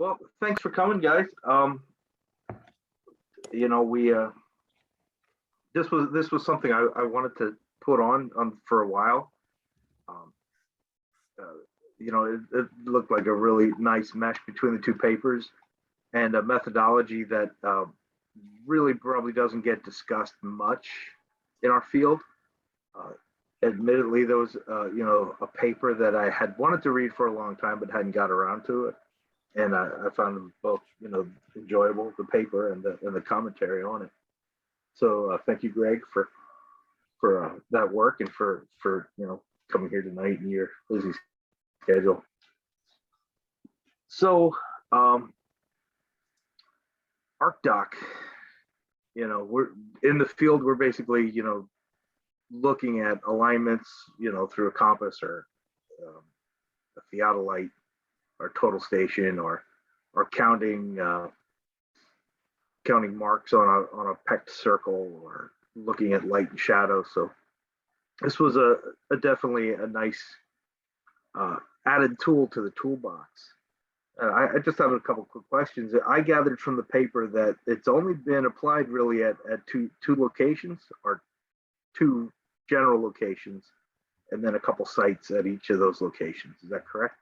Well, thanks for coming, guys. We this was something I wanted to put on for a while. Um, it looked like a really nice mesh between the two papers and a methodology that really probably doesn't get discussed much in our field. Uh, Admittedly, there was a paper that I had wanted to read for a long time but hadn't got around to it, and I found them both enjoyable, the paper and the commentary on it. So thank you, Greg, for that work and for coming here tonight in your busy schedule. So ArcDoc, we're in the field. We're basically looking at alignments through a compass or a theodolite or total station or counting marks on a pecked circle or looking at light and shadow. So this was a definitely a nice added tool to the toolbox. I just have a couple quick questions. I gathered from the paper that it's only been applied really at two locations, or two general locations, and then a couple sites at each of those locations. Is that correct?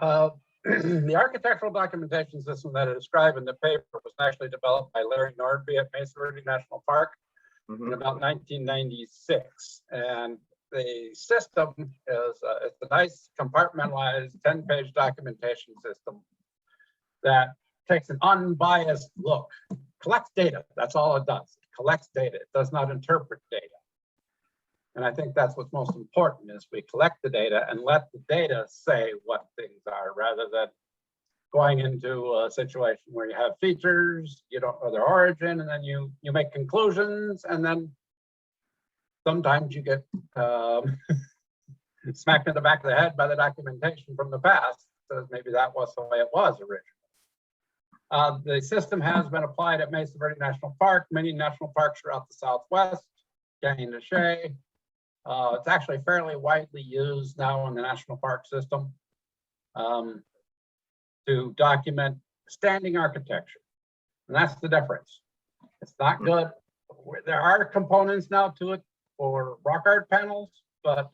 The architectural documentation system that I described in the paper was actually developed by Larry Nordby at Mesa Verde National Park in about 1996. And the system is it's a nice compartmentalized 10-page documentation system that takes an unbiased look, collects data. That's all it does. It collects data. It does not interpret data. And I think that's what's most important, is we collect the data and let the data say what things are, rather than going into a situation where you have features, you don't know their origin, and then you make conclusions, and then sometimes you get smacked in the back of the head by the documentation from the past, so maybe that was the way it was originally. The system has been applied at Mesa Verde National Park, many national parks throughout the Southwest, Canyon de Chelly. It's actually fairly widely used now in the national park system to document standing architecture. And that's the difference. It's not good. There are components now to it for rock art panels, but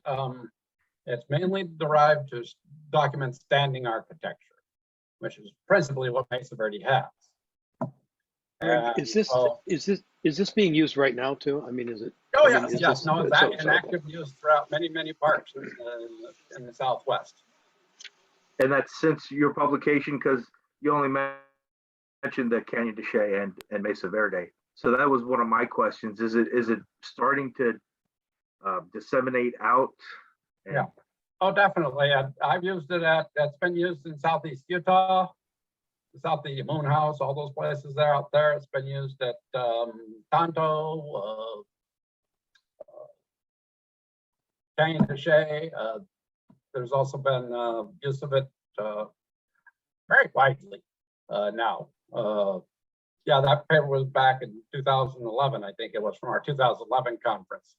it's mainly derived to document standing architecture, which is principally what Mesa Verde has. Is this being used right now too? I mean, is it? Oh, I yes, mean, yes. No, it's in active use throughout many parks in the Southwest. And that's since your publication, because you only mentioned the Canyon de Chelly and Mesa Verde. So that was one of my questions. Is it starting to disseminate out? Yeah. Oh, definitely. I've used it that's been used in Southeast Utah, Southeast Moon House, all those places there out there. It's been used at Tonto, Canyon de Chelly. There's also been use of it very widely now. Yeah, that paper was back in 2011. I think it was from our 2011 conference.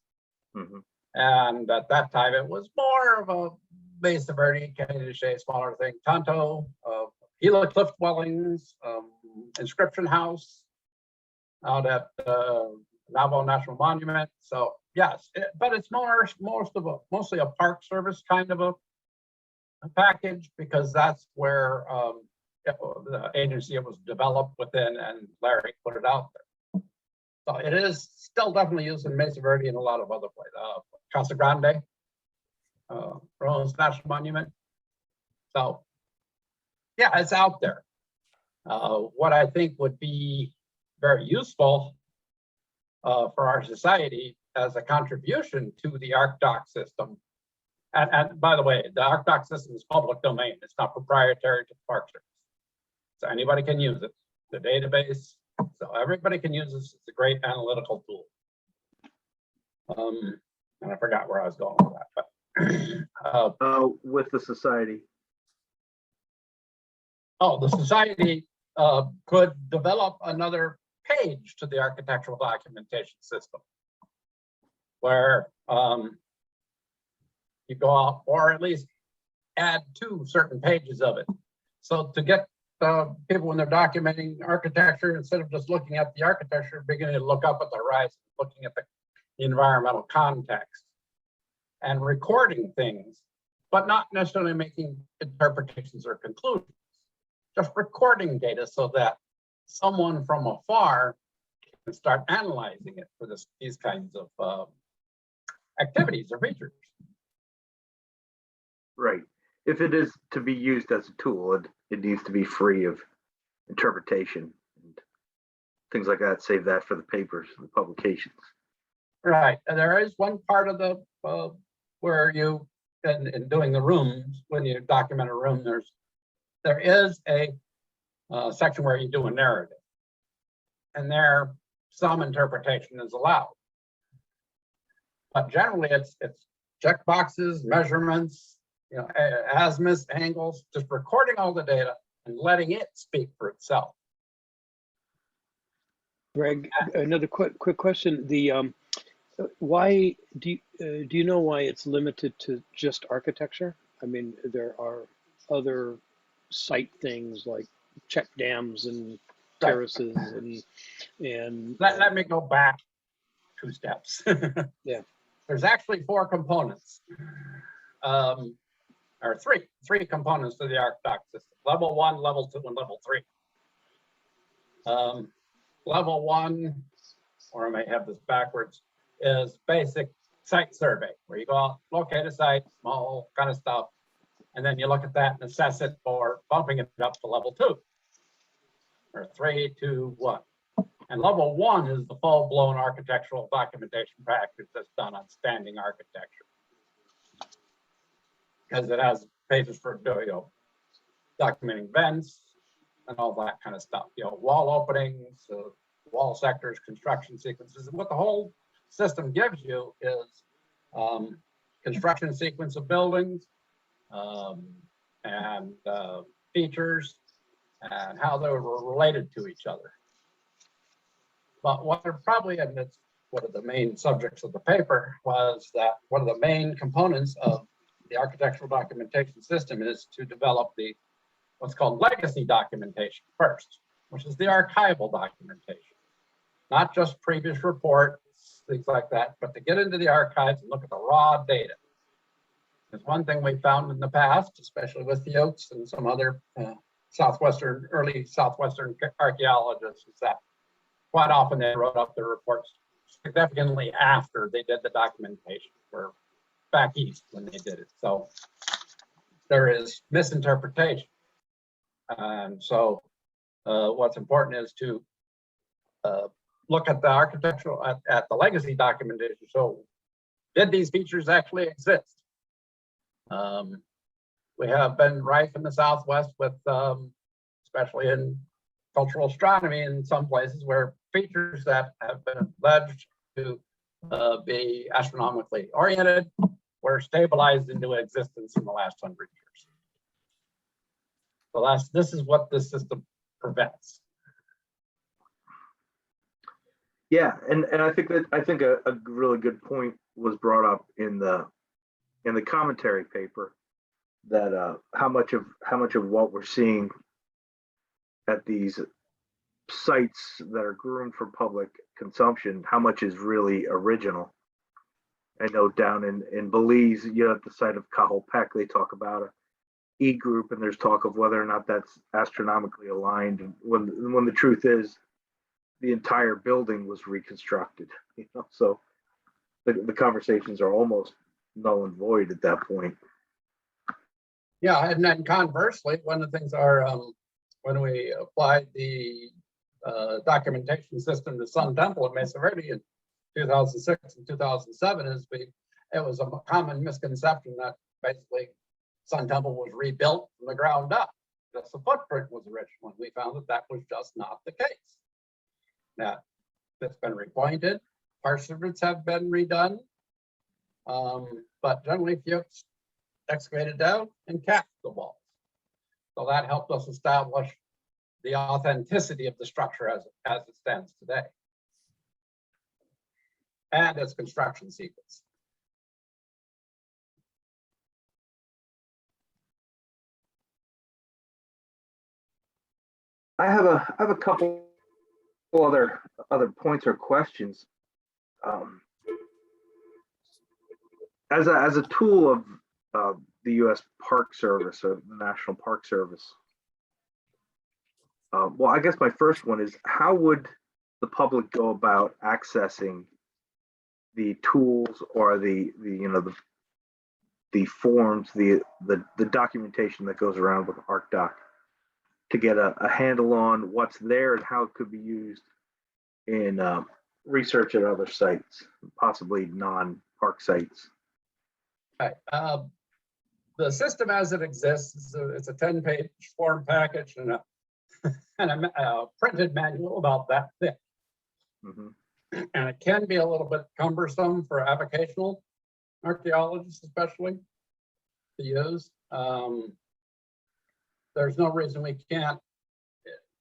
And at that time, it was more of a Mesa Verde, Canyon de Chelly, smaller thing. Tonto, Gila Cliff Dwellings, Inscription House out at Navajo National Monument. So yes, but it's mostly a Park Service kind of a package, because that's where the agency it was developed within, and Larry put it out there. So it is still definitely used in Mesa Verde and a lot of other places. Casa Grande, Rose National Monument. So yeah, it's out there. What I think would be very useful for our society as a contribution to the ArcDoc system. And by the way, the ArcDoc system is public domain. It's not proprietary to the Park Service. So anybody can use it. The database, so everybody can use this. It's a great analytical tool. And I forgot where I was going with that, but with the society. Oh, the society could develop another page to the architectural documentation system where you go out, or at least add 2 certain pages of it. So to get people, when they're documenting architecture, instead of just looking at the architecture, beginning to look up at the horizon, looking at the environmental context and recording things, but not necessarily making interpretations or conclusions, just recording data so that someone from afar can start analyzing it for these kinds of activities or features. Right. If it is to be used as a tool, it needs to be free of interpretation and things like that. Save that for the papers, the publications. Right. And there is one part of the where you in doing the rooms, when you document a room, there is a section where you do a narrative, and there some interpretation is allowed. But generally, it's check boxes, measurements, azimuths, angles, just recording all the data and letting it speak for itself. Greg, another quick question. Why do you know why it's limited to just architecture? I mean, there are other site things like check dams and terraces and let me go back 2 steps. Yeah. There's actually 4 components, or three components to the ArcDoc system: level 1, level 2, and level 3. Level 1, or I may have this backwards, is basic site survey, where you go out, locate a site, small kind of stuff, and then you look at that and assess it for bumping it up to level 2, or 3, 2, 1. And level 1 is the full-blown architectural documentation practice that's done on standing architecture, because it has pages for documenting vents and all that kind of stuff. Wall openings, wall sectors, construction sequences. And what the whole system gives you is construction sequence of buildings and features and how they were related to each other. But what are probably, and it's one of the main subjects of the paper, was that one of the main components of the architectural documentation system is to develop what's called legacy documentation first, which is the archival documentation, not just previous reports, things like that, but to get into the archives and look at the raw data. There's one thing we found in the past, especially with the Fuchs and some other early Southwestern archaeologists, is that quite often they wrote up their reports significantly after they did the documentation, or back east when they did it. So there is misinterpretation. And so what's important is to look at the architectural, at the legacy documentation. So did these features actually exist? We have been rife in the Southwest with, especially in cultural astronomy, in some places where features that have been alleged to be astronomically oriented were stabilized into existence in the last 100 years. So this is what this system prevents. Yeah, and I think a really good point was brought up in the commentary paper, that how much of what we're seeing at these sites that are groomed for public consumption, how much is really original. I know down in Belize, at the site of Cajolpec, they talk about a E group, and there's talk of whether or not that's astronomically aligned. And when the truth is, the entire building was reconstructed. So the conversations are almost null and void at that point. Yeah, and then conversely, one of the things are when we applied the documentation system to Sun Temple in Mesa Verde in 2006 and 2007, it was a common misconception that basically Sun Temple was rebuilt from the ground up. Just the footprint was original, and we found that was just not the case. Now, it's been repointed, parts of it have been redone, but generally Fuchs excavated down and capped the walls. So that helped us establish the authenticity of the structure as it stands today, and its construction sequence. I have a couple other points or questions. As a tool of the U.S. Park Service or the National Park Service, well, I guess my first one is, how would the public go about accessing the tools or the forms, the documentation that goes around with ArcDoc, to get a handle on what's there and how it could be used in research at other sites, possibly non-park sites? Right. The system as it exists, it's a 10-page form package and a printed manual about that thick. Mm-hmm. And it can be a little bit cumbersome for avocational archaeologists, especially, to use. There's no reason we can't.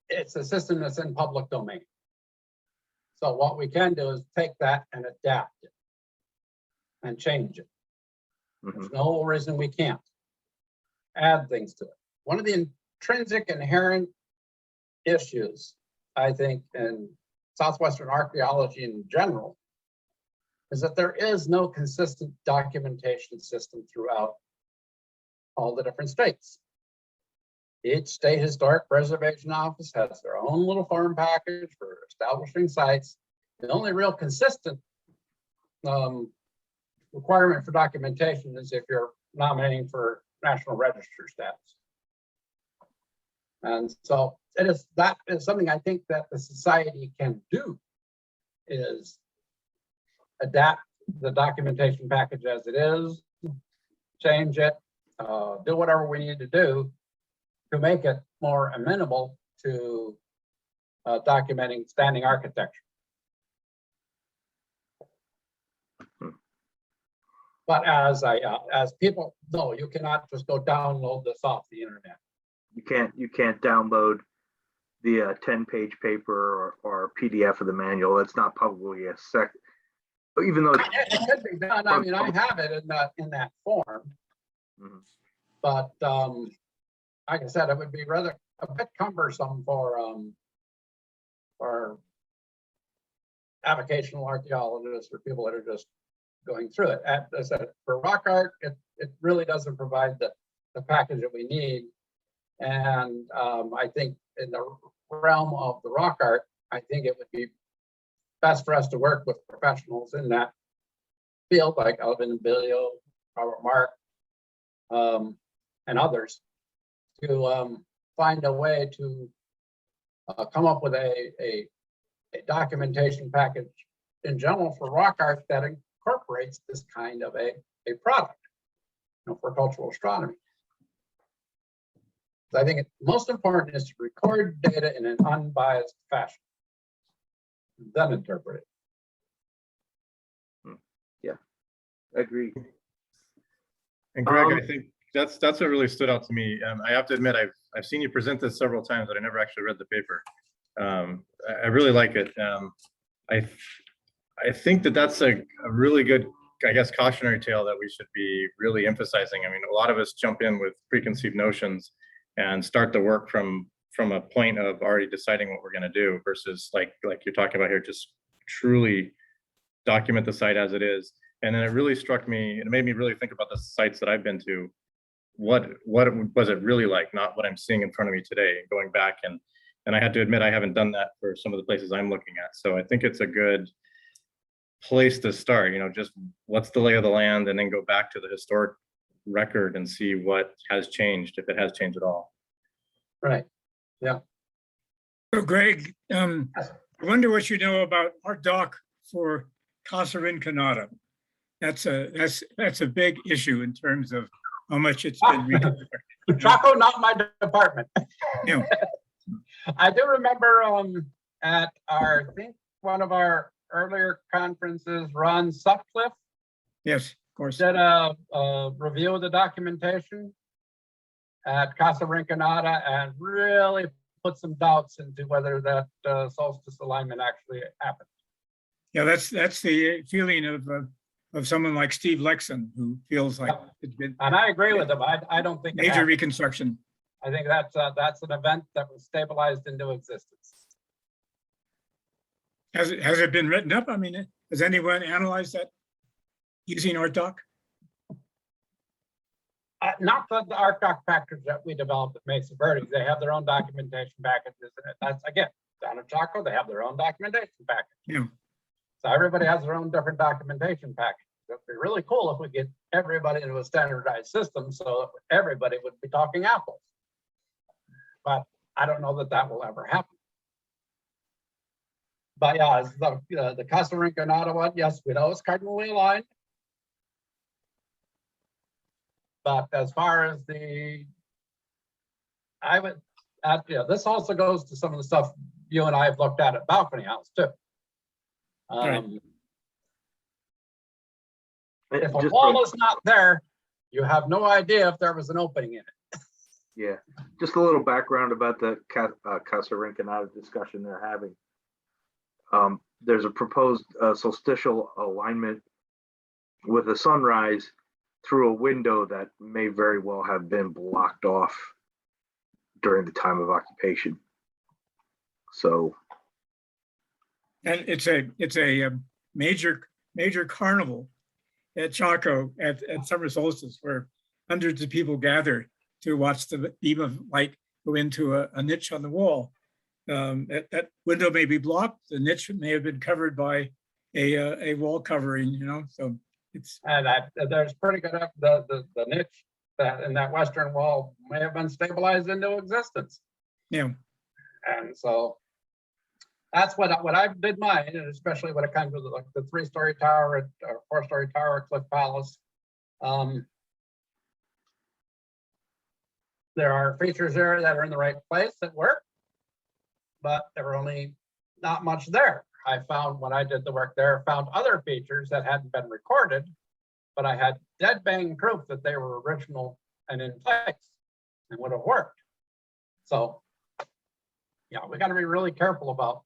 It's a system that's in public domain. So what we can do is take that and adapt it and change it. Mm-hmm. There's no reason we can't add things to it. One of the intrinsic inherent issues, I think, in Southwestern archaeology in general, is that there is no consistent documentation system throughout all the different states. Each state historic preservation office has their own little form package for establishing sites. The only real consistent requirement for documentation is if you're nominating for National Register status. And so that is something I think that the society can do, is adapt the documentation package as it is, change it, do whatever we need to do to make it more amenable to documenting standing architecture. But as people know, you cannot just go download this off the internet. You can't download the 10-page paper or PDF of the manual. It's not probably a sec. Even though it could be done. I mean, I have it in that form, mm-hmm. But like I said, it would be rather a bit cumbersome for avocational archaeologists or people that are just going through it. As I said, for rock art, it really doesn't provide the package that we need. And I think in the realm of the rock art, I think it would be best for us to work with professionals in that field, like Alvin Bilio, Robert Mark, and others, to find a way to come up with a documentation package in general for rock art that incorporates this kind of a product, for cultural astronomy. I think most important is to record data in an unbiased fashion, then interpret it. Yeah, I agree. And Greg, I think that's what really stood out to me. I have to admit, I've seen you present this several times, but I never actually read the paper. I really like it. I think that's a really good, I guess, cautionary tale that we should be really emphasizing. I mean, a lot of us jump in with preconceived notions and start the work from a point of already deciding what we're going to do, versus like you're talking about here, just truly document the site as it is. And then it really struck me, and it made me really think about the sites that I've been to. What was it really like? Not what I'm seeing in front of me today. Going back and I had to admit I haven't done that for some of the places I'm looking at. So I think it's a good place to start. Just what's the lay of the land, and then go back to the historic record and see what has changed, if it has changed at all. Right. Yeah. So Greg, I wonder what you know about ArcDoc for Casa Grande. That's a big issue in terms of how much it's been reconstructed. Chaco, not my department. Yeah. I do remember at I think one of our earlier conferences, Ron Sutcliffe Yes, of course. did a review of the documentation at Casa Grande and really put some doubts into whether that solstice alignment actually happened. Yeah, that's the feeling of someone like Steve Lexon, who feels like it's been And I agree with him. I don't think it major happened. reconstruction. I think that's an event that was stabilized into existence. Has it been written up? I mean, has anyone analyzed that using ArtDoc? Not the ArtDoc package that we developed at Mesa Verde. They have their own documentation packages. And that's, again, down in Chaco, they have their own documentation package. Yeah. So everybody has their own different documentation package. It'd be really cool if we get everybody into a standardized system so everybody would be talking apples. But I don't know that will ever happen. But yeah, the Casa Grande one, yes, we know it's cardinally aligned. But as far as this also goes to some of the stuff you and I have looked at Balcony House too. Right. If a wall is not there, you have no idea if there was an opening in it. Yeah, just a little background about the Casa Grande discussion they're having. There's a proposed solstitial alignment with a sunrise through a window that may very well have been blocked off during the time of occupation. So, and it's a major carnival at Chaco at summer solstice, where hundreds of people gather to watch the beam of light go into a niche on the wall. That window may be blocked. The niche may have been covered by a wall covering, you know. So it's, and there's pretty good the niche that in that western wall may have been stabilized into existence. yeah. And so that's what I did mine, and especially when it comes to the 3-story tower or 4-story tower at Cliff Palace. There are features there that are in the right place that work, but there were only not much there. I found when I did the work there, found other features that hadn't been recorded, but I had dead bang proof that they were original and in place and would have worked. So, yeah, we got to be really careful about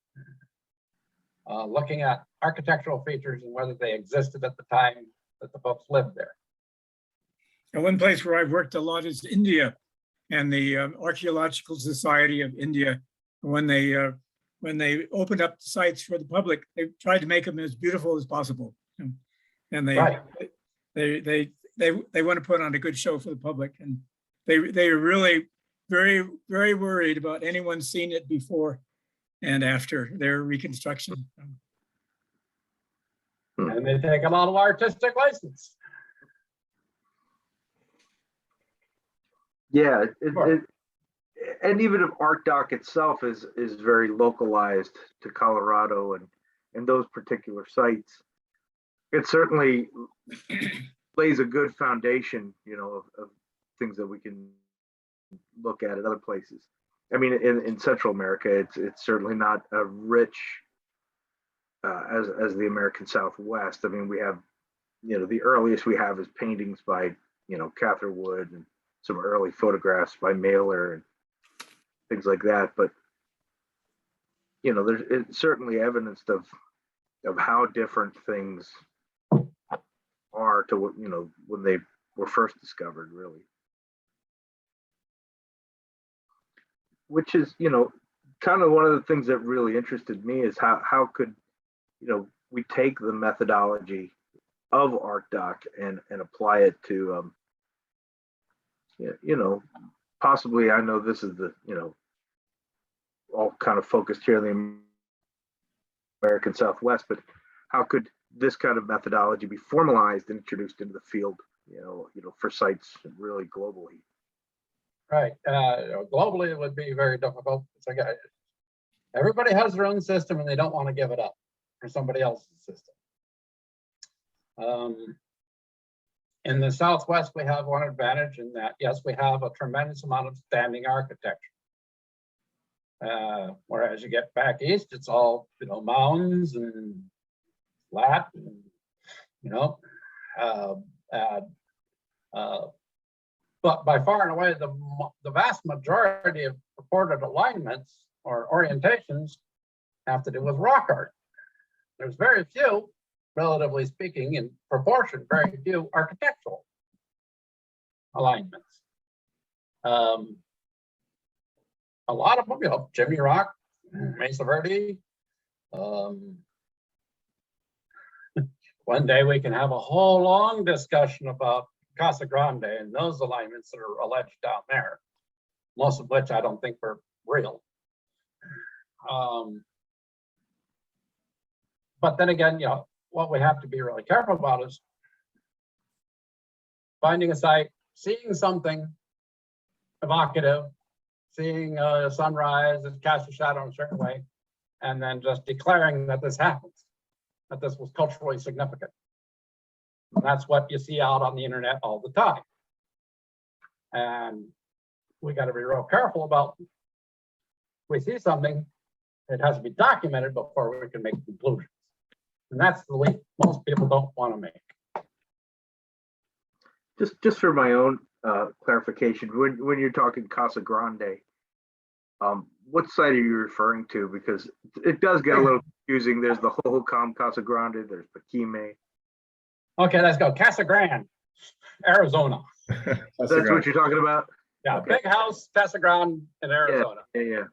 looking at architectural features and whether they existed at the time that the folks lived there. And one place where I've worked a lot is India, and the Archaeological Society of India. When they opened up the sites for the public, they tried to make them as beautiful as possible, and they want to put on a good show for the public, and they are really very, very worried about anyone seeing it before and after their reconstruction. And they take a lot of artistic license. yeah, Sure. And even if ArtDoc itself is very localized to Colorado and those particular sites, it certainly lays a good foundation, you know, of things that we can look at other places. I mean, in Central America, it's certainly not a rich as the American Southwest. I mean, we have, you know, the earliest we have is paintings by, you know, Catherwood and some early photographs by Mailer and things like that. But, you know, it's certainly evidence of how different things are to what, you know, when they were first discovered, really. Which is, you know, kind of one of the things that really interested me is how could, you know, we take the methodology of ArtDoc and apply it to, you know, possibly, I know this is the, you know, all kind of focused here in the American Southwest, but how could this kind of methodology be formalized and introduced into the field, you know, for sites really globally? Right. Globally, it would be very difficult. It's like everybody has their own system and they don't want to give it up for somebody else's system. In the Southwest, we have one advantage in that, yes, we have a tremendous amount of standing architecture. Whereas you get back east, it's all, you know, mounds and flat, and, you know, but by far and away, the vast majority of reported alignments or orientations have to do with rock art. There's very few, relatively speaking, in proportion, very few architectural alignments. a lot of them, you know, Chimney Rock, Mesa Verde. One day we can have a whole long discussion about Casa Grande and those alignments that are alleged down there, most of which I don't think were real. But then again, you know, what we have to be really careful about is finding a site, seeing something evocative, seeing a sunrise that casts a shadow in a certain way, and then just declaring that this happens, that this was culturally significant. And that's what you see out on the internet all the time. And we got to be real careful about, we see something, it has to be documented before we can make conclusions. And that's the leap most people don't want to make. Just for my own clarification, when you're talking Casa Grande, what site are you referring to? Because it does get a little confusing. There's the Hohokam Casa Grande, there's Paquime. Okay, let's go. Casa Grande, Arizona. That's what you're talking about? Yeah, Okay. big house, Casa Grande in Arizona. Yeah.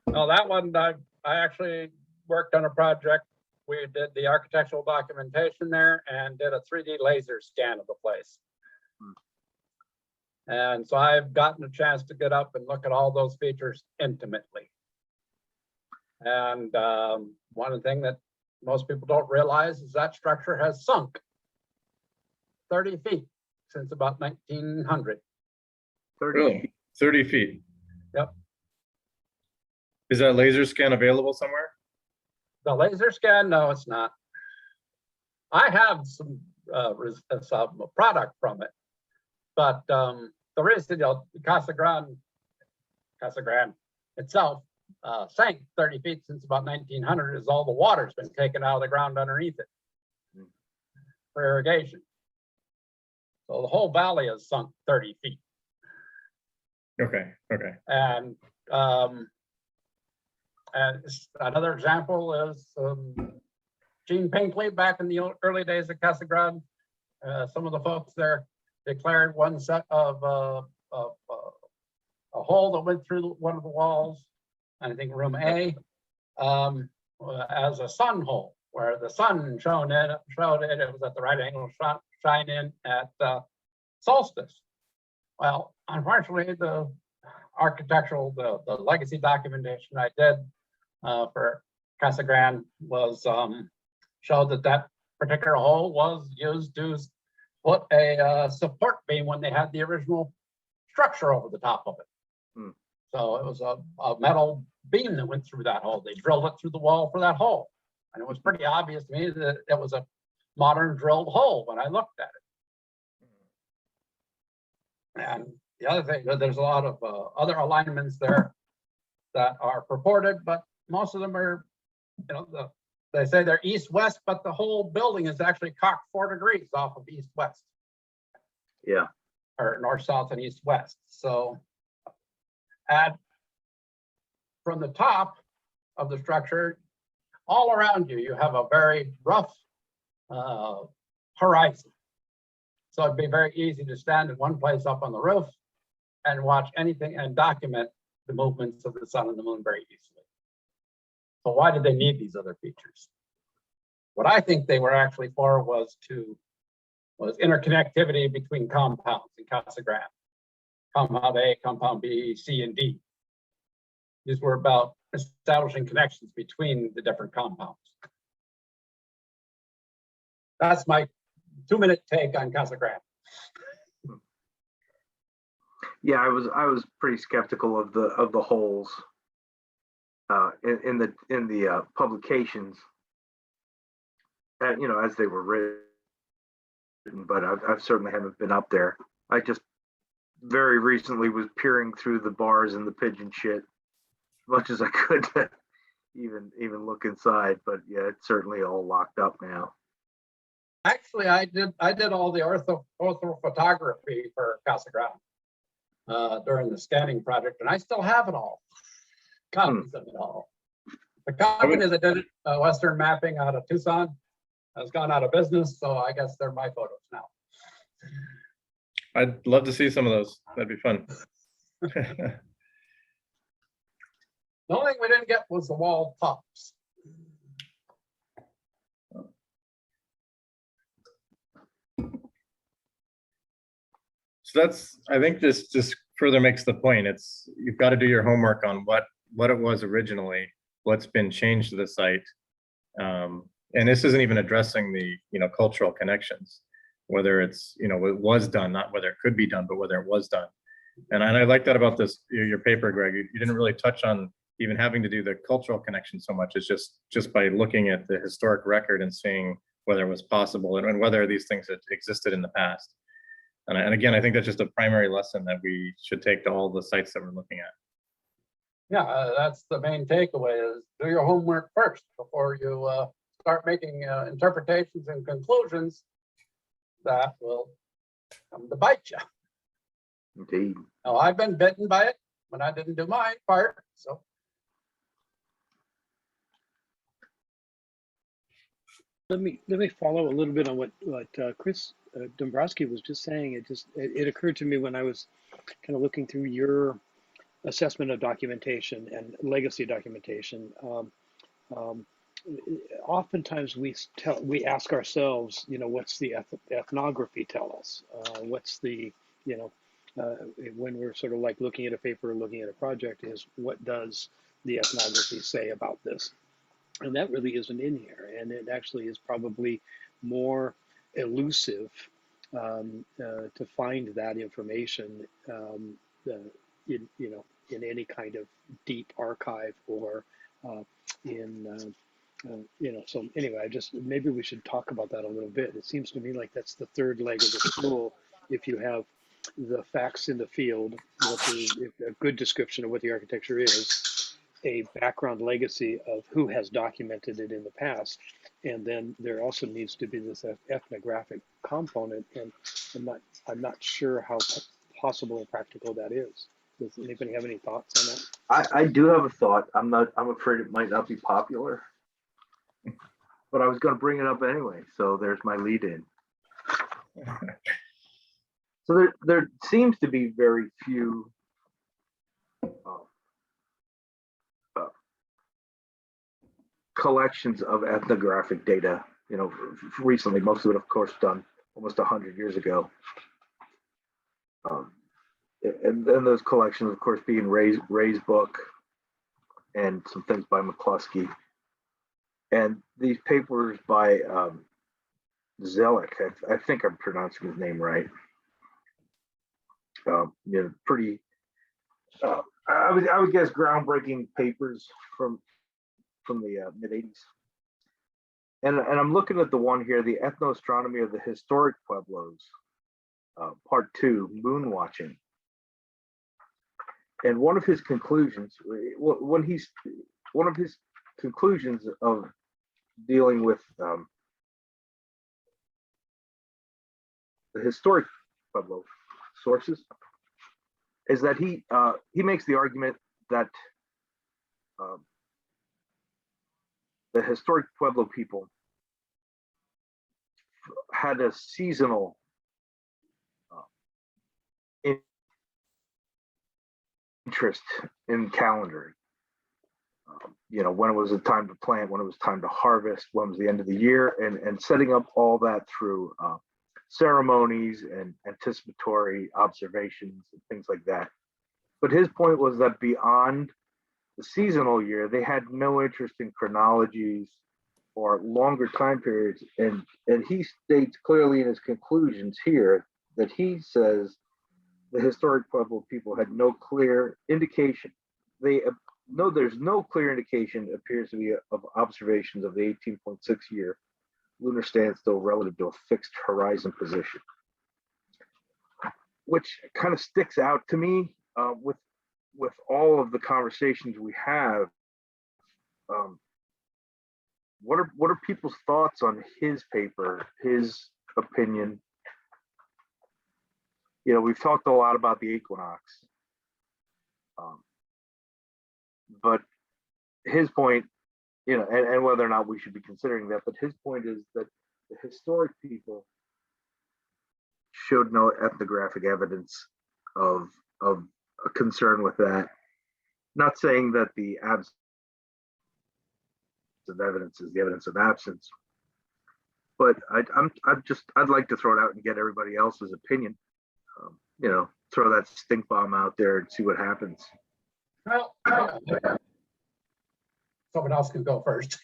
No, that one, I actually worked on a project. We did the architectural documentation there and did a 3D laser scan of the place. And so I've gotten a chance to get up and look at all those features intimately. And one thing that most people don't realize is that structure has sunk 30 feet since about 1900. 30 Really? feet. 30 feet. Yep. Is that laser scan available somewhere? The laser scan, no, it's not. I have some product from it, but the reason, you know, Casa Grande itself sank 30 feet since about 1900 is all the water's been taken out of the ground underneath it for irrigation. So the whole valley has sunk 30 feet. Okay. And another example is Gene Pinkley back in the early days of Casa Grande. Some of the folks there declared one set of a hole that went through one of the walls, I think room A, as a sun hole, where the sun shone in. It was at the right angle, shine in at solstice. Well, unfortunately, the architectural, the legacy documentation I did for Casa Grande was showed that particular hole was used to put a support beam when they had the original structure over the top of it. So it was a metal beam that went through that hole. They drilled it through the wall for that hole. And it was pretty obvious to me that it was a modern drilled hole when I looked at it. And the other thing, there's a lot of other alignments there that are purported, but most of them are, you know, they say they're east-west, but the whole building is actually cocked 4 degrees off of east-west. Yeah. Or north-south and east-west. So, and from the top of the structure, all around you, you have a very rough horizon. So it'd be very easy to stand in one place up on the roof and watch anything and document the movements of the sun and the moon very easily. So why did they need these other features? What I think they were actually for was interconnectivity between compounds in Casa Grande. Compound A, compound B, C, and D. These were about establishing connections between the different compounds. That's my 2-minute take on Casa Grande. Yeah, I was pretty skeptical of the holes in the publications, you know, as they were written. But I've certainly haven't been up there. I just very recently was peering through the bars and the pigeon shit as much as I could to even look inside. But yeah, it's certainly all locked up now. Actually, I did all the orthophotography for Casa Grande during the scanning project, and I still have it all. Copies of it all. The company that did it, Western Mapping out of Tucson, has gone out of business, so I guess they're my photos now. I'd love to see some of those. That'd be fun. The only thing we didn't get was the wall tops. So that's, I think this just further makes the point. It's, you've got to do your homework on what it was originally, what's been changed to the site. And this isn't even addressing the, cultural connections, whether it's, it was done, not whether it could be done, but whether it was done. And I like that about this, your paper, Greg. You didn't really touch on even having to do the cultural connection so much. It's just by looking at the historic record and seeing whether it was possible and whether these things had existed in the past. And again, I think that's just a primary lesson that we should take to all the sites that we're looking at. Yeah, that's the main takeaway is do your homework first before you start making interpretations and conclusions that will come to bite you. Indeed. Now, I've been bitten by it when I didn't do my part, so. Let me follow a little bit on what Chris Dombrowski was just saying. It occurred to me when I was kind of looking through your assessment of documentation and legacy documentation. Oftentimes we ask ourselves, what's the ethnography tell us? What's the, when we're sort of like looking at a paper or looking at a project, is what does the ethnography say about this? And that really isn't in here, and it actually is probably more elusive to find that information in any kind of deep archive or So anyway, maybe we should talk about that a little bit. It seems to me like that's the third leg of the stool. If you have the facts in the field, a good description of what the architecture is, a background legacy of who has documented it in the past, and then there also needs to be this ethnographic component. And I'm not sure how possible or practical that is. Does anybody have any thoughts on that? I do have a thought. I'm afraid it might not be popular, but I was going to bring it up anyway. So there's my lead in. So there seems to be very few collections of ethnographic data. Recently, most of it, of course, done almost 100 years ago. And then those collections, of course, being Ray's book and some things by McCluskey. And these papers by Zellick, I think I'm pronouncing his name right. Pretty, I would guess groundbreaking papers from the mid 80s. And I'm looking at the one here, the Ethnoastronomy of the Historic Pueblos, Part 2, Moon Watching. And one of his conclusions, of dealing with the historic Pueblo sources is that he makes the argument that the historic Pueblo people had a seasonal interest in calendaring. When it was a time to plant, when it was time to harvest, when was the end of the year, and setting up all that through ceremonies and anticipatory observations and things like that. But his point was that beyond the seasonal year, they had no interest in chronologies or longer time periods. And he states clearly in his conclusions here that he says the historic Pueblo people had no clear indication. There's no clear indication appears to be of observations of the 18.6 year lunar standstill relative to a fixed horizon position, which kind of sticks out to me with all of the conversations we have. What are people's thoughts on his paper, his opinion? We've talked a lot about the equinox, but his point, and whether or not we should be considering that, but his point is that the historic people showed no ethnographic evidence of a concern with that. not saying that the absence of evidence is the evidence of absence, but I'd like to throw it out and get everybody else's opinion. Throw that stink bomb out there and see what happens. Well, someone else can go first.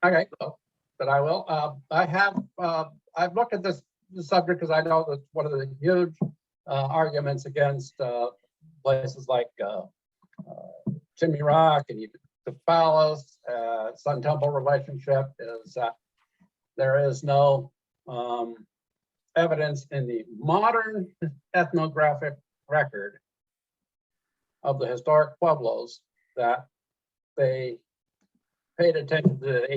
Okay, so, but I will. I've looked at this subject because I know that one of the huge arguments against places like Chimney Rock and the Pueblos, Sun Temple relationship is that there is no evidence in the modern ethnographic record of the historic Pueblos that they paid attention to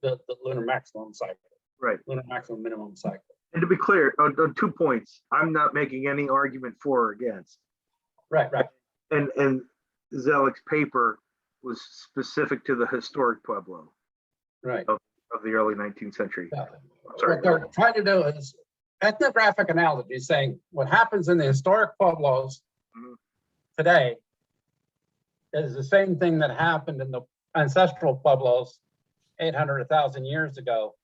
the lunar maximum cycle, Right. lunar maximum minimum cycle. And to be clear, on 2 points, I'm not making any argument for or against. Right. And Zelik's paper was specific to the historic Pueblo Right. of the early 19th century. Yeah. Sorry. What they're trying to do is ethnographic analogy, saying what happens in the historic Pueblos Mhm. today is the same thing that happened in the ancestral Pueblos 800, 1,000 years ago,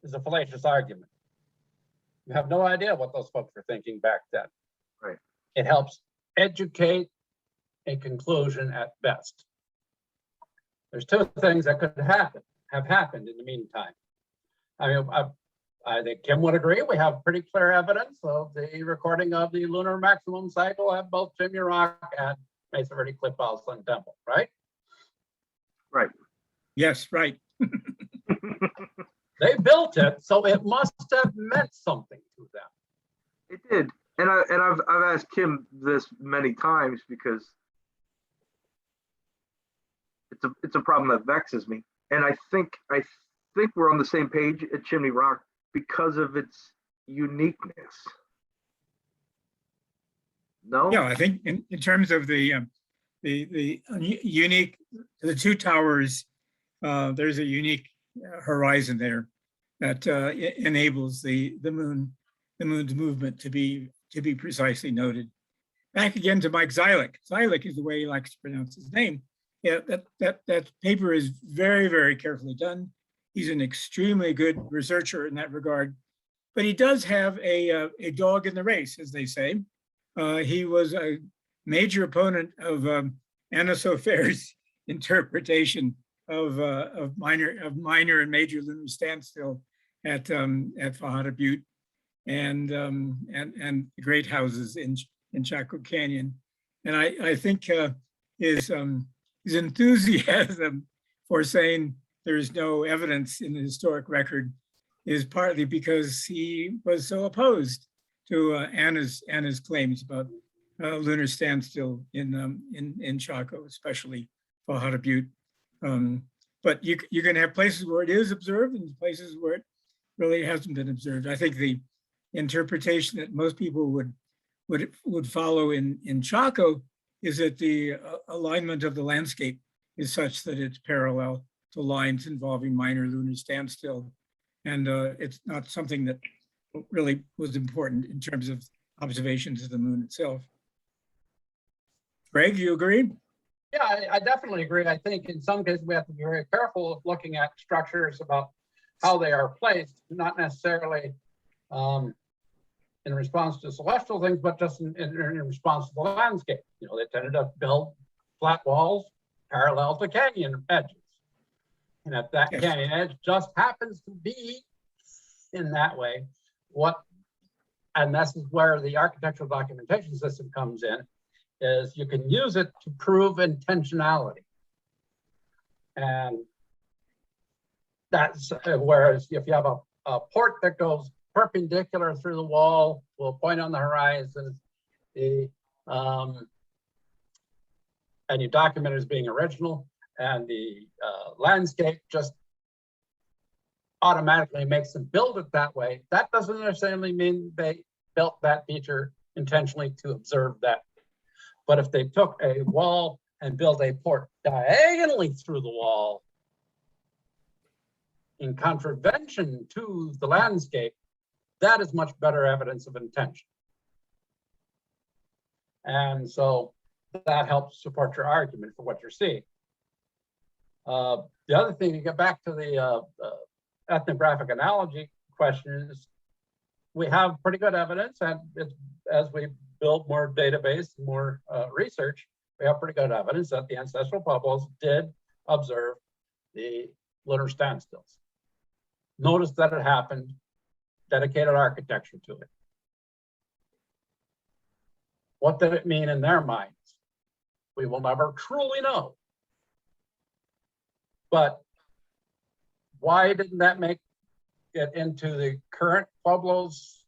is a fallacious argument. You have no idea what those folks were thinking back then. Right. It helps educate a conclusion at best. There's two things that could have happened in the meantime. I mean, I think Kim would agree. We have pretty clear evidence of the recording of the lunar maximum cycle at both Chimney Rock and Mesa Verde Cliff House and Temple, right? Right. Yes, right. They built it, so it must have meant something to them. It did. And I've asked Kim this many times because it's a problem that vexes me. And I think we're on the same page at Chimney Rock because of its uniqueness. No? Yeah, I think in terms of the unique, the two towers, there's a unique horizon there that enables the moon's movement to be precisely noted. Back again to Mike Zeilik. Zeilik is the way he likes to pronounce his name. Yeah, that paper is very, very carefully done. He's an extremely good researcher in that regard, but he does have a dog in the race, as they say. He was a major opponent of Anna Sofer's interpretation of minor and major lunar standstill at Fajada Butte and the great houses in Chaco Canyon. And I think his enthusiasm for saying there is no evidence in the historic record is partly because he was so opposed to Anna's claims about lunar standstill in Chaco, especially Fajada Butte. But you're going to have places where it is observed and places where it really hasn't been observed. I think the interpretation that most people would follow in Chaco is that the alignment of the landscape is such that it's parallel to lines involving minor lunar standstill. And it's not something that really was important in terms of observations of the moon itself. Greg, you agree? Yeah, I definitely agree. I think in some cases we have to be very careful of looking at structures about how they are placed, not necessarily in response to celestial things, but just in response to the landscape. You know, they tended to build flat walls parallel to canyon edges. And if that Yes. canyon edge just happens to be in that way, and this is where the architectural documentation system comes in, is you can use it to prove intentionality. And that's whereas if you have a port that goes perpendicular through the wall to a point on the horizon, and you document it as being original, and the landscape just automatically makes them build it that way, that doesn't necessarily mean they built that feature intentionally to observe that. But if they took a wall and built a port diagonally through the wall in contravention to the landscape, that is much better evidence of intention. And so that helps support your argument for what you're seeing. The other thing, to get back to the ethnographic analogy question, is we have pretty good evidence, and as we build more database, more research, we have pretty good evidence that the ancestral Pueblos did observe the lunar standstills. Notice that it happened, dedicated architecture to it. What did it mean in their minds? We will never truly know. But why didn't that make it into the current Pueblos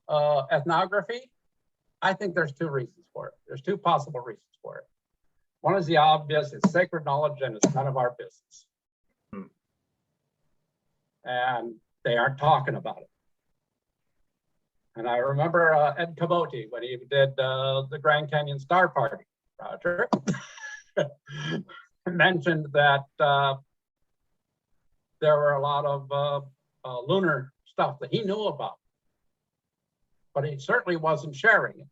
ethnography? I think there's two reasons for it. There's two possible reasons for it. One is the obvious, it's sacred knowledge and it's none of our business. And they aren't talking about it. And I remember Ed Cabote, when he did the Grand Canyon Star Party project, mentioned that there were a lot of lunar stuff that he knew about, but he certainly wasn't sharing it.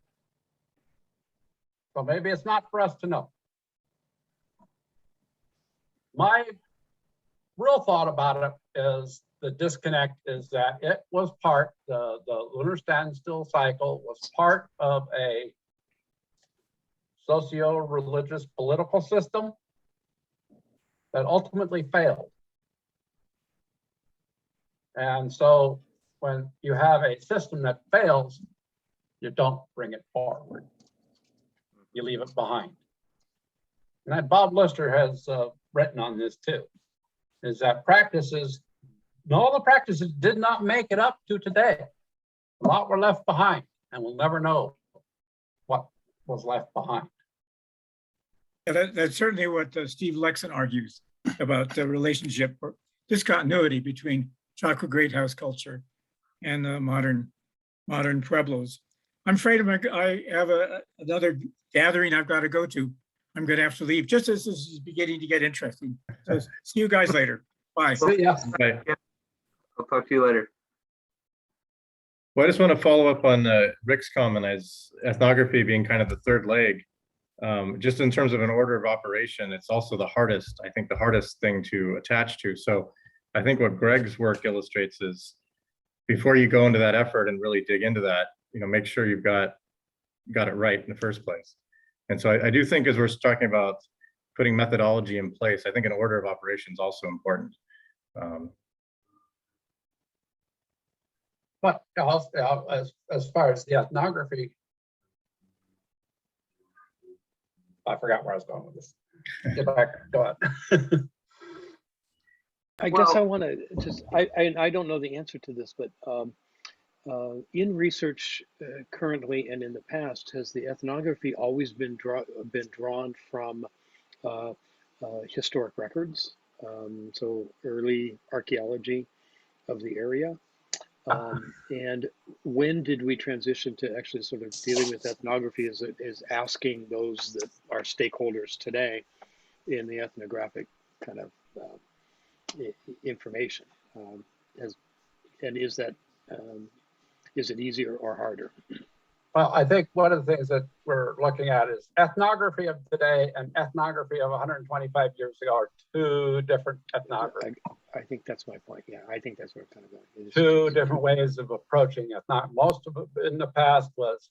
So maybe it's not for us to know. My real thought about it is the disconnect is that it was part, the lunar standstill cycle was part of a socio-religious political system that ultimately failed. And so when you have a system that fails, you don't bring it forward. You leave it behind. And that Bob Lister has written on this too, is that practices, all the practices did not make it up to today. A lot were left behind, and we'll never know what was left behind. Yeah, that's certainly what Steve Lexon argues about the relationship or discontinuity between Chaco Great House culture and modern Pueblos. I'm afraid I have another gathering I've got to go to. I'm going to have to leave just as this is beginning to get interesting. So see you guys later. Bye. See ya. Okay. I'll talk to you later. Well, I just want to follow up on Rick's comment as ethnography being kind of the third leg. Just in terms of an order of operation, it's also the hardest, I think the hardest thing to attach to. So I think what Greg's work illustrates is before you go into that effort and really dig into that, make sure you've got it right in the first place. And so I do think as we're talking about putting methodology in place, I think an order of operation is also important. But as far as the ethnography, I forgot where I was going with this. Get back, go ahead. I guess I want to just, I don't know the answer to this, but in research currently and in the past, has the ethnography always been drawn from historic records? So early archaeology of the area. And when did we transition to actually sort of dealing with ethnography as asking those that are stakeholders today in the ethnographic kind of information? And is that is it easier or harder? Well, I think one of the things that we're looking at is ethnography of today and ethnography of 125 years ago are two different ethnographies. I think that's my point. Yeah, I think that's where I'm kind of going. Two different ways of approaching it. Most of it in the past was,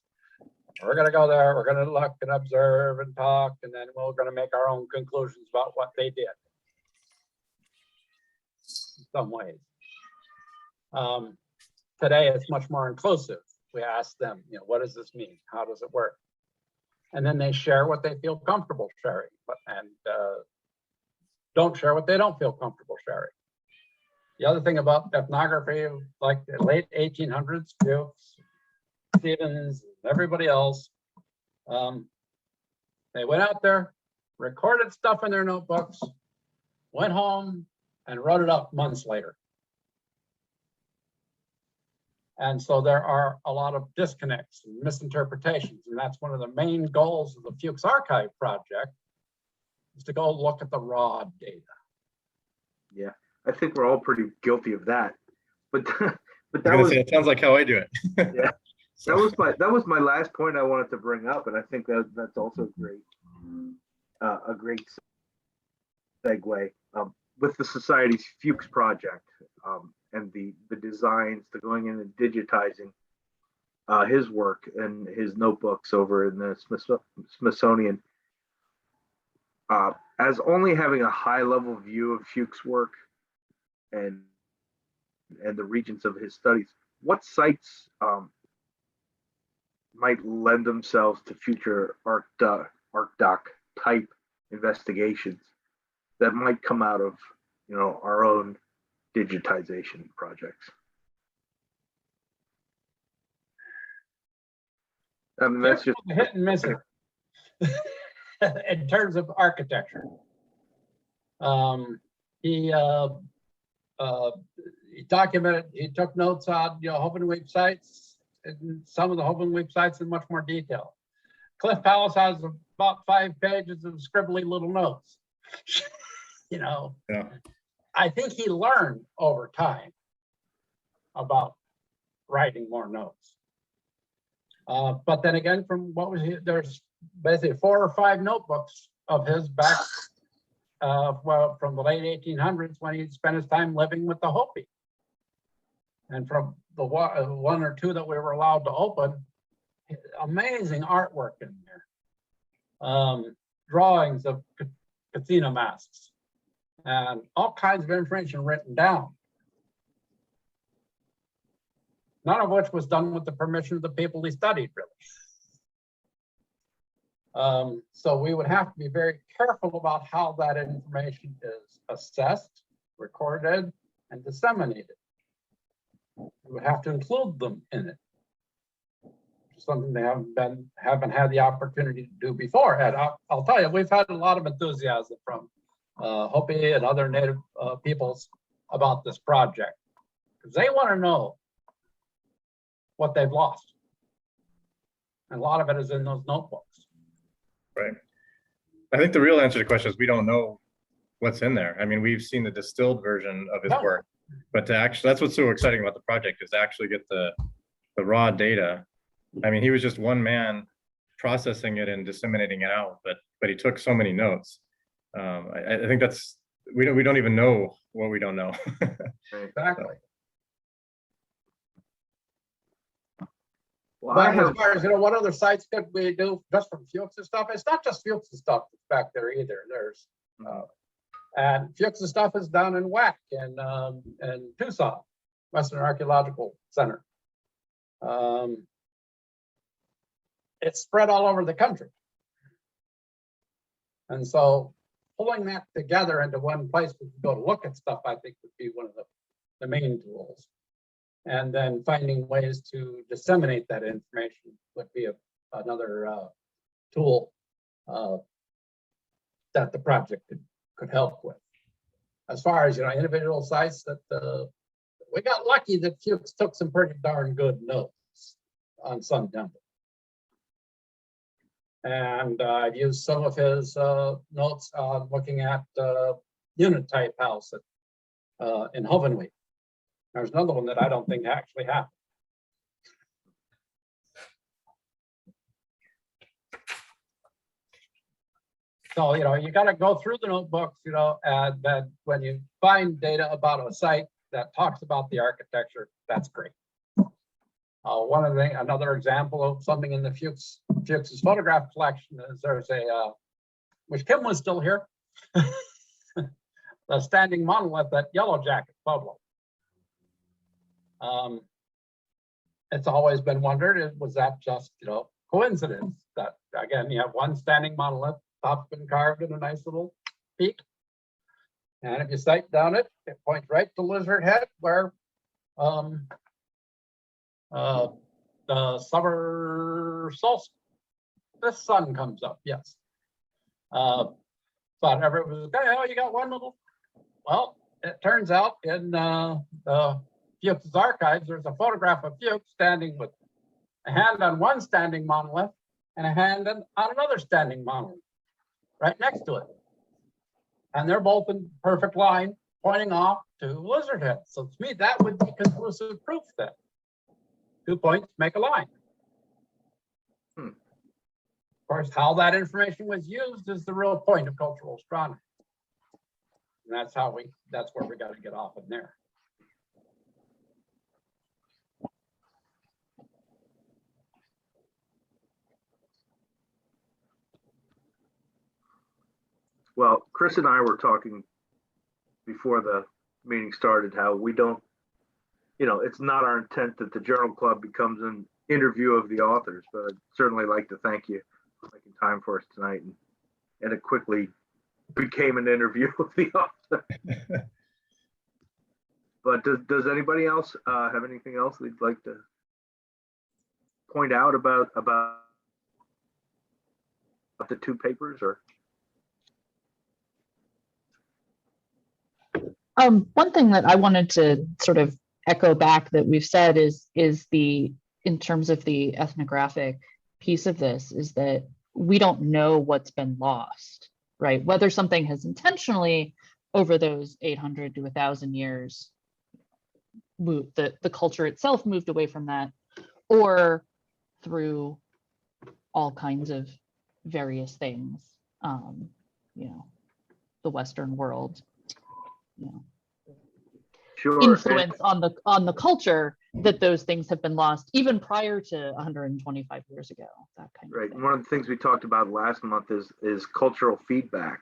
we're going to go there, we're going to look and observe and talk, and then we're going to make our own conclusions about what they did. In some ways. Today, it's much more inclusive. We ask them, what does this mean? How does it work? And then they share what they feel comfortable sharing, and don't share what they don't feel comfortable sharing. The other thing about ethnography, like the late 1800s, Fuchs, Stevens, everybody else, they went out there, recorded stuff in their notebooks, went home, and wrote it up months later. And so there are a lot of disconnects and misinterpretations. And that's one of the main goals of the Fuchs Archive project, is to go look at the raw data. Yeah, I think we're all pretty guilty of that. But that was, it sounds like how I do it. yeah, That was my last point I wanted to bring up, and I think that's also great. A great segue with the Society's Fuchs Project and the designs, the going in and digitizing his work and his notebooks over in the Smithsonian. As only having a high level view of Fuchs' work and the regions of his studies, what sites might lend themselves to future ArcDoc type investigations that might come out of, you know, our own digitization projects? I mean, that's just hit and miss it in terms of architecture. He documented, he took notes on, you know, Hovenweep sites, and some of the Hovenweep sites in much more detail. Cliff Palace has about 5 pages of scribbly little notes. You know, Yeah. I think he learned over time about writing more notes. But then again, from what was he, there's basically 4 or 5 notebooks of his back well, from the late 1800s when he spent his time living with the Hopi. And from the 1 or 2 that we were allowed to open, amazing artwork in there. Drawings of casino masks and all kinds of information written down. None of which was done with the permission of the people he studied, really. So we would have to be very careful about how that information is assessed, recorded, and disseminated. We would have to include them in it. Something they haven't had the opportunity to do before. And I'll tell you, we've had a lot of enthusiasm from Hopi and other Native peoples about this project, because they want to know what they've lost. And a lot of it is in those notebooks. Right. I think the real answer to the question is we don't know what's in there. I mean, we've seen the distilled version of his work, but to actually, that's what's so exciting about the project, is to actually get the raw data. I mean, he was just one man processing it and disseminating it out, but he took so many notes. I think that's, we don't even know what we don't know. Exactly. well, But as far as, you know, what other sites could we do just from Fuchs and stuff? It's not just Fuchs and stuff that's back there either. There's and Fuchs and stuff is down in WAC and Tucson, Western Archaeological Center. It's spread all over the country. And so pulling that together into one place we can go to look at stuff, I think would be one of the main tools. And then finding ways to disseminate that information would be another tool that the project could help with. As far as, you know, individual sites, that we got lucky that Fuchs took some pretty darn good notes on some temples. And I've used some of his notes on looking at unit type house in Hovenweep. There's another one that I don't think actually happened. So, you know, you got to go through the notebooks, you know, and then when you find data about a site that talks about the architecture, that's great. Another example of something in the Fuchs' photograph collection is there's a, which Kim was still here, the standing monolith at Yellow Jacket, Pueblo. It's always been wondered, was that just, you know, coincidence that, again, you have one standing monolith, top's been carved in a nice little peak. And if you sight down it, it points right to Lizard Head, where the summer solstice, the sun comes up, yes. Thought everyone was, okay, oh, you got one little, well, it turns out in the Fuchs' archives, there's a photograph of Fuchs standing with a hand on one standing monolith and a hand on another standing monolith right next to it. And they're both in perfect line pointing off to Lizard Head. So to me, that would be conclusive proof that 2 points make a line. course, how that information was used is the real point of cultural astronomy. And that's where we got to get off in there. Well, Chris and I were talking before the meeting started how we don't, it's not our intent that the Journal Club becomes an interview of the authors, but I'd certainly like to thank you for making time for us tonight. And it quickly became an interview of the author. But does anybody else have anything else they'd like to point out about the two papers? Or one thing that I wanted to sort of echo back that we've said is in terms of the ethnographic piece of this, is that we don't know what's been lost, right? Whether something has intentionally over those 800 to 1,000 years moved, the culture itself moved away from that, or through all kinds of various things, the Western world, sure, influence on the culture, that those things have been lost even prior to 125 years ago, that kind of right. thing. One of the things we talked about last month is cultural feedback,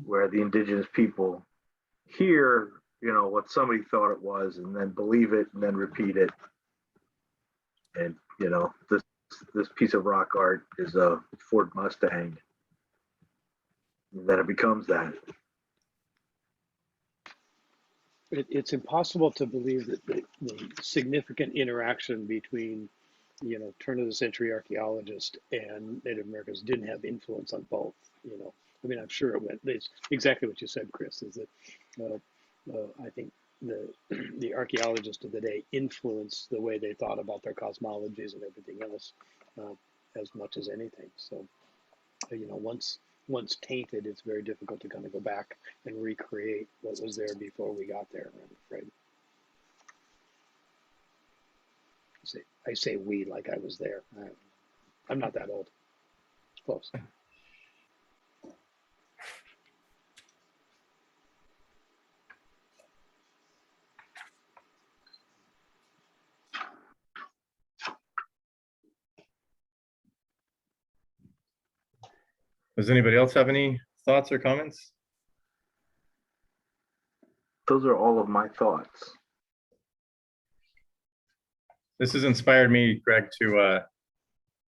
where the indigenous people hear, what somebody thought it was, and then believe it, and then repeat it. And this piece of rock art is a Ford Mustang, and then it becomes that. It's impossible to believe that the significant interaction between, turn of the century archaeologists and Native Americans didn't have influence on both. I mean, I'm sure it went. It's exactly what you said, Chris. Is that I think the archaeologists of the day influenced the way they thought about their cosmologies and everything else as much as anything. So, once tainted, it's very difficult to kind of go back and recreate what was there before we got there, I'm afraid. I say we like I was there. I'm not that old. Close. Does anybody else have any thoughts or comments? Those are all of my thoughts. This has inspired me, Greg, to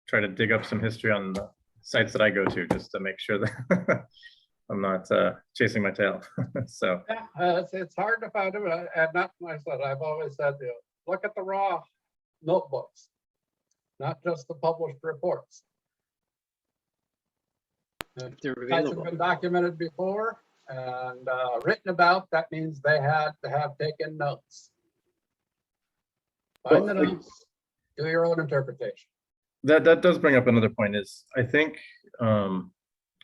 try to dig up some history on the sites that I go to, just to make sure that I'm not chasing my tail. So Yeah, it's hard to find them, and not myself. I've always said, look at the raw notebooks, not just the published reports. They're Sites available. have been documented before and written about. That means they had to have taken notes. Find the notes, do your own interpretation. that does bring up another point. Is I think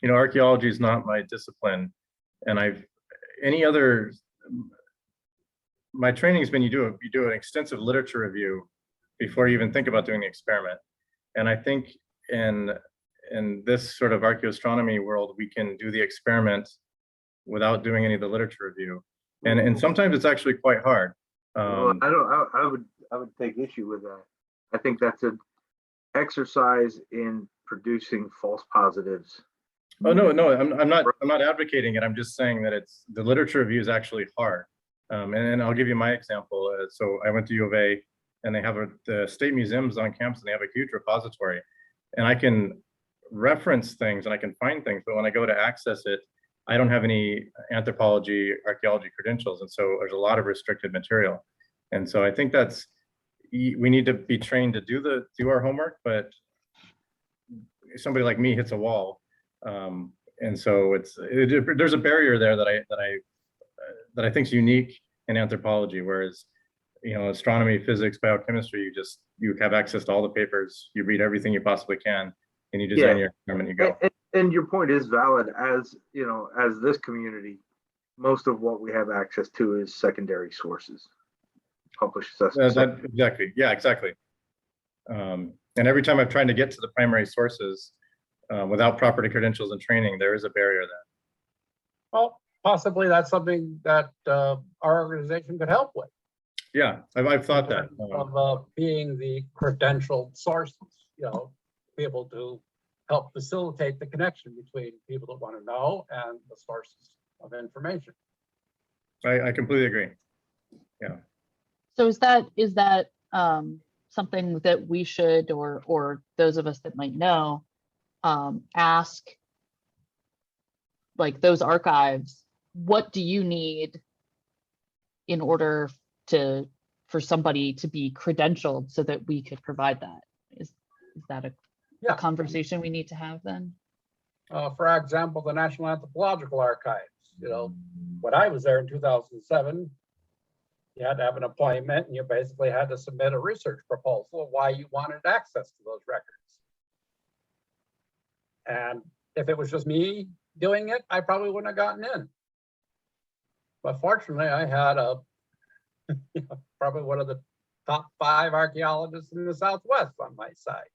archaeology is not my discipline, and my training has been you do an extensive literature review before you even think about doing the experiment. And I think in this sort of archaeoastronomy world, we can do the experiment without doing any of the literature review, and sometimes it's actually quite hard. Well, I would take issue with that. I think that's an exercise in producing false positives. Oh no, I'm not advocating it. I'm just saying that the literature review is actually hard. And I'll give you my example. So I went to U of A, and they have the state museums on campus, and they have a huge repository, and I can reference things and I can find things, but when I go to access it, I don't have any anthropology, archaeology credentials, and so there's a lot of restricted material. And so I think we need to be trained to do our homework, but somebody like me hits a wall, and so there's a barrier there that I think is unique in anthropology, whereas astronomy, physics, biochemistry, you have access to all the papers, you read everything you possibly can, and you design your experiment, you go. And your point is valid. As as this community, most of what we have access to is secondary sources, published assessments. Exactly. Yeah, exactly. And every time I've tried to get to the primary sources, without property credentials and training, there is a barrier there. Well, possibly that's something that our organization could help with. Yeah, I've thought that. Of being the credentialed sources, be able to help facilitate the connection between people that want to know and the sources of information. I completely agree. Yeah. So is that something that we should, or those of us that might know, ask, like those archives, what do you need in order for somebody to be credentialed so that we could provide that? Is that a conversation we need to have then? For example, the National Anthropological Archives, when I was there in 2007, you had to have an appointment and you basically had to submit a research proposal of why you wanted access to those records. And if it was just me doing it, I probably wouldn't have gotten in. But fortunately, I had probably one of the top 5 archaeologists in the Southwest on my side,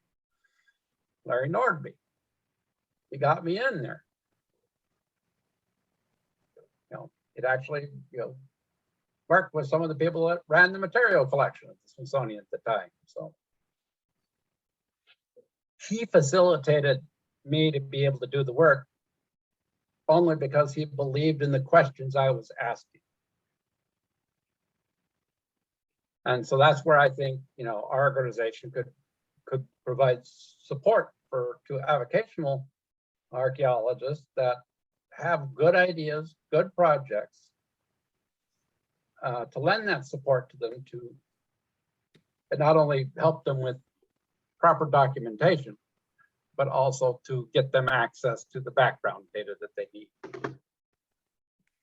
Larry Nordby. He got me in there. It actually, worked with some of the people that ran the material collection at the Smithsonian at the time. So he facilitated me to be able to do the work only because he believed in the questions I was asking. And so that's where I think, our organization could provide support to avocational archaeologists that have good ideas, good projects, to lend that support to them, to not only help them with proper documentation, but also to get them access to the background data that they need.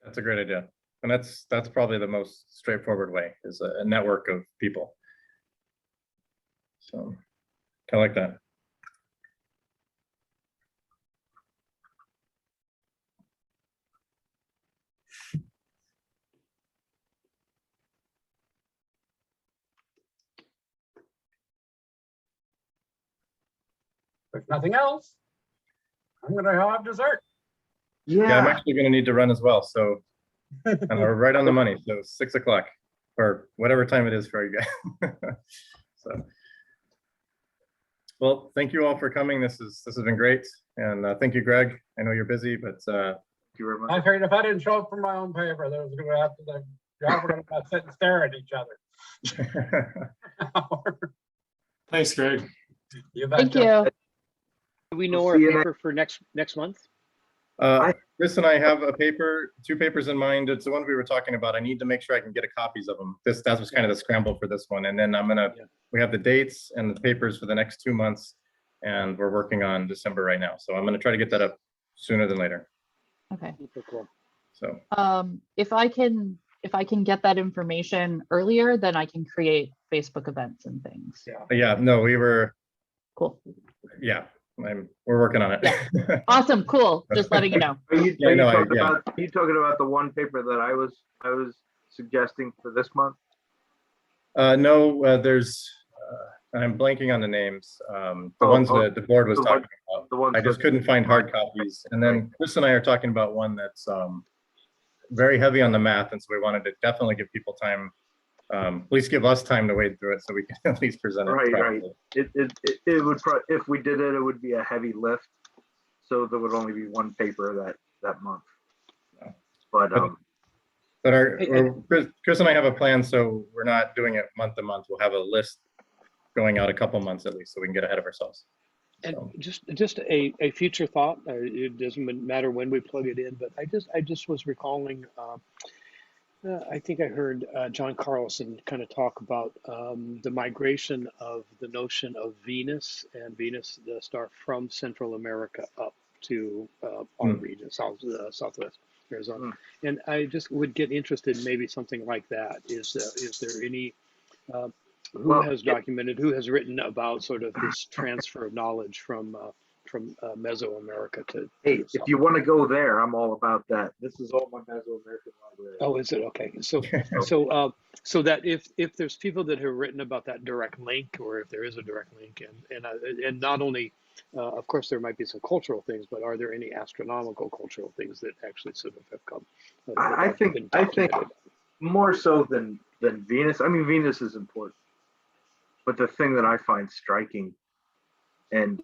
That's a great idea. And that's probably the most straightforward way, is a network of people. So I like that. If nothing else, I'm gonna have dessert. Yeah, I'm actually going to need to run as well. So we're right on the money. So 6 o'clock or whatever time it is for you guys. So, well, thank you all for coming. This has been great. And thank you, Greg. I know you're busy, but Thank you very much. I figured if I didn't show up for my own paper, there was gonna have to, y'all were gonna sit and stare at each other. Thanks, Greg. You Thank betcha. you. Do we know We'll our see you paper for next month? Chris and I have two papers in mind. It's the ones we were talking about. I need to make sure I can get copies of them. That was kind of the scramble for this one. And then we have the dates and the papers for the next 2 months, and we're working on December right now. So I'm gonna try to get that up sooner than later. Okay. Okay, cool. So If I can get that information earlier, then I can create Facebook events and things. yeah, no, we were, Cool. yeah, we're working on it. Awesome. Cool. Just letting you know. Are you Yeah, no, talking yeah. about the one paper that I was suggesting for this month? No, there's, I'm blanking on the names. The ones that the board was the talking one- about. I just couldn't find hard copies. And then Chris and I are talking about one that's very heavy on the math. And so we wanted to definitely give people time, at least give us time to wade through it so we can at least present it Right. properly. It would if we did it, it would be a heavy lift. So there would only be one paper that month. Yeah. But Chris and I have a plan, so we're not doing it month to month. We'll have a list going out a couple months at least, so we can get ahead of ourselves. And So. just a future thought. It doesn't matter when we plug it in, but I just was recalling. I think I heard John Carlson kind of talk about the migration of the notion of Venus and Venus, the star, from Central America up to our region, Southwest Arizona. And I just would get interested in maybe something like that. Is there any who has documented, who has written about sort of this transfer of knowledge from Mesoamerica to? hey, if you want to go there, I'm all about that. This is all my Mesoamerican library. Oh, is it? Okay. So that if there's people that have written about that direct link, or if there is a direct link, and not only Of course, there might be some cultural things, but are there any astronomical cultural things that actually sort of have come? that I have think been I think documented? more so than Venus. I mean, Venus is important, but the thing that I find striking, and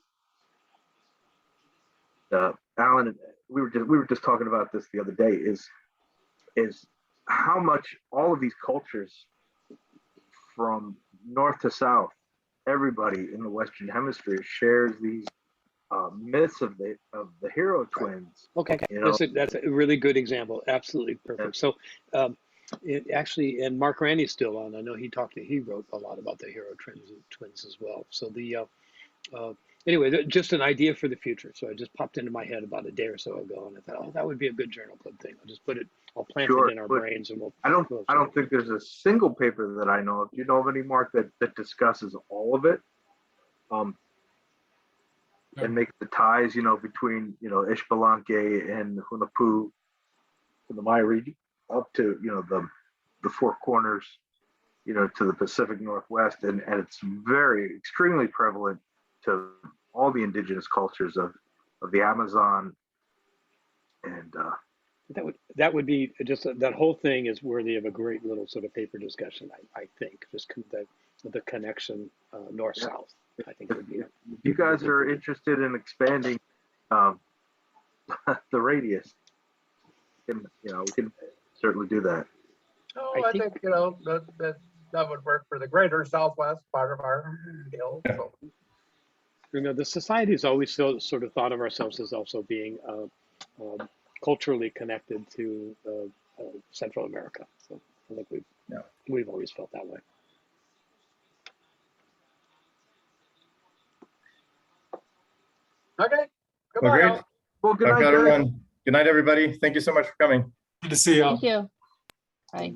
Alan, we were just talking about this the other day, is how much all of these cultures from north to south, everybody in the Western Hemisphere shares these myths of the hero twins. Okay, You know, that's a really good example. Absolutely perfect. So, it actually, and Mark Randy's still on. I know he wrote a lot about the hero twins as well. So anyway, just an idea for the future. So it just popped into my head about a day or so ago, and I thought, oh, that would be a good journal club thing. I'll just I'll plant Sure, it in our but brains, and I don't think there's a single paper that I know of. Do you know of any, Mark, that discusses all of it? And makes the ties, between, Ishbalanque and Hunapu in the Maya region up to, the Four Corners, to the Pacific Northwest. And it's very extremely prevalent to all the indigenous cultures of the Amazon. And that would be just that whole thing is worthy of a great little sort of paper discussion. I think just the connection north south. I think would be. If you guys are interested in expanding the radius, we can certainly do that. Oh, I think, that would work for the greater Southwest part of our deal. So. The society has always sort of thought of ourselves as also being culturally connected to Central America. So I think we've always felt that way. Okay. Well, Goodbye. great. Al. Well, good I've night, got guys. everyone. Good night, everybody. Thank you so much for coming. Good to see you. Thank you. Bye.